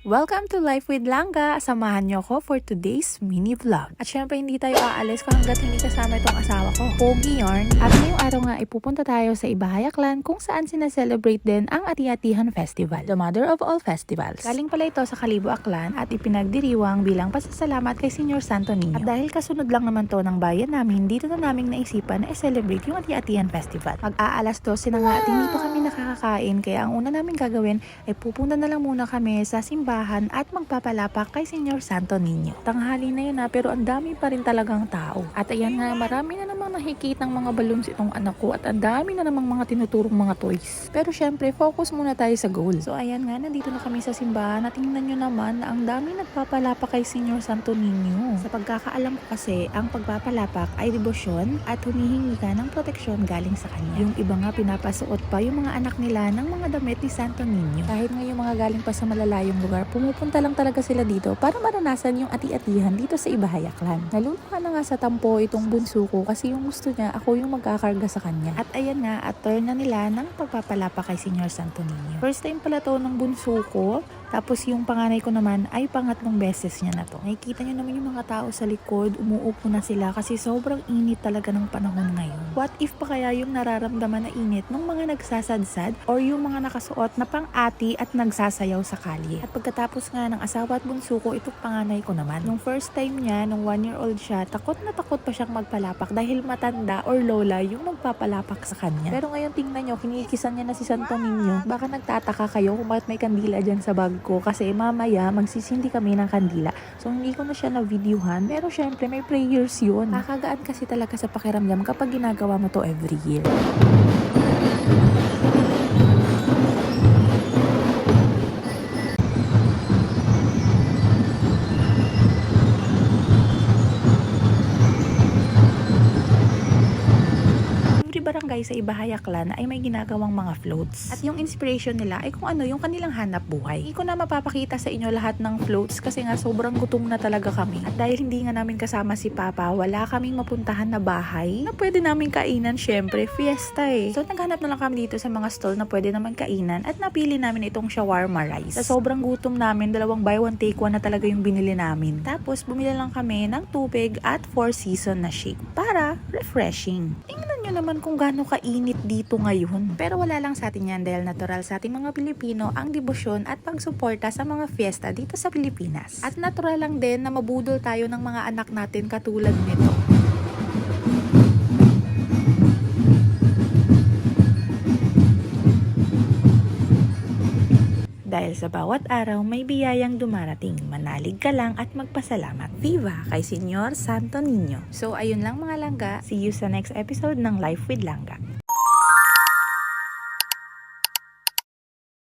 Welcome to Life with Langga! Samahan niyo ko for today's mini vlog. At syempre hindi tayo aalis kung hanggat hindi kasama itong asawa ko, Pogi Yarn. At ngayong araw nga ipupunta tayo sa Ibahaya Clan kung saan sinaselebrate din ang Ati-Atihan Festival, the mother of all festivals. Galing pala ito sa Kalibo Aklan at ipinagdiriwang bilang pasasalamat kay Senior Santo Niño. At dahil kasunod lang naman to ng bayan namin, dito na naming naisipan na i-celebrate yung Ati-Atihan Festival. Mag-aalas 12 na nga at hindi pa kami nakakakain, kaya ang una namin gagawin ay pupunta na lang muna kami sa simbahan at magpapalapak kay Senior Santo Niño. Tanghali na yun pero ang dami pa rin talagang tao. At ayan nga, marami na namang nakikitang mga balloons itong anak ko at ang dami na namang mga tinuturong mga toys. Pero syempre, focus muna tayo sa goal. So ayan nga, nandito na kami sa simbahan at tingnan nyo naman na ang dami nagpapalapak kay Senior Santo Niño. Sa pagkakaalam ko kasi, ang pagpapalapak ay debosyon at humihingi ka ng proteksyon galing sa kanya. Yung iba nga pinapasuot pa yung mga anak nila ng mga damit ni Santo Niño. Kahit nga yung mga galing pa sa malalayong lugar, pumupunta lang talaga sila dito para maranasan yung ati-atihan dito sa Ibahaya Clan. Naluluha na nga sa tampo itong bunso ko kasi yung gusto niya ako yung magkakarga sa kanya. At ayan nga, at turn na nila ng pagpapalapa kay Senior Santo Niño. First time pala to ng bunso ko. Tapos yung panganay ko naman ay pangatlong beses niya na to. Nakikita niyo naman yung mga tao sa likod, umuupo na sila kasi sobrang init talaga ng panahon ngayon. What if pa kaya yung nararamdaman na init ng mga nagsasadsad or yung mga nakasuot na pang-ati at nagsasayaw sa kalye. At pagkatapos nga ng asawa at bunso ko, itong panganay ko naman. Nung first time niya, nung 1-year-old siya, takot na takot pa siyang magpalapak dahil matanda or lola yung magpapalapak sa kanya. Pero ngayon tingnan niyo, kinikisan niya na si Santo Niño. Baka nagtataka kayo kung bakit may kandila dyan sa bag ko kasi mamaya magsisindi kami ng kandila. So hindi ko na siya na-videohan pero syempre may prayers yun. Nakakagaan kasi talaga sa pakiramdam kapag ginagawa mo to every year. Barangay sa Ibahaya Clan ay may ginagawang mga floats. At yung inspiration nila ay kung ano yung kanilang hanap buhay. Hindi ko na mapapakita sa inyo lahat ng floats kasi nga sobrang gutom na talaga kami. At dahil hindi nga namin kasama si Papa, wala kaming mapuntahan na bahay na pwede namin kainan. Syempre, fiesta eh. So naghanap na lang kami dito sa mga stall na pwede naman kainan at napili namin itong shawarma rice. Sa sobrang gutom namin, dalawang buy one take one na talaga yung binili namin. Tapos bumili lang kami ng tubig at 4 season na shake para refreshing. Tingnan nyo naman kung gaano kainit dito ngayon. Pero wala lang sa atin yan dahil natural sa ating mga Pilipino ang debosyon at pagsuporta sa mga fiesta dito sa Pilipinas. At natural lang din na mabudol tayo ng mga anak natin katulad nito. Dahil sa bawat araw may biyayang dumarating, manalig ka lang at magpasalamat. Viva kay Senior Santo Niño. So ayun lang mga langga, see you sa next episode ng Life with Langga.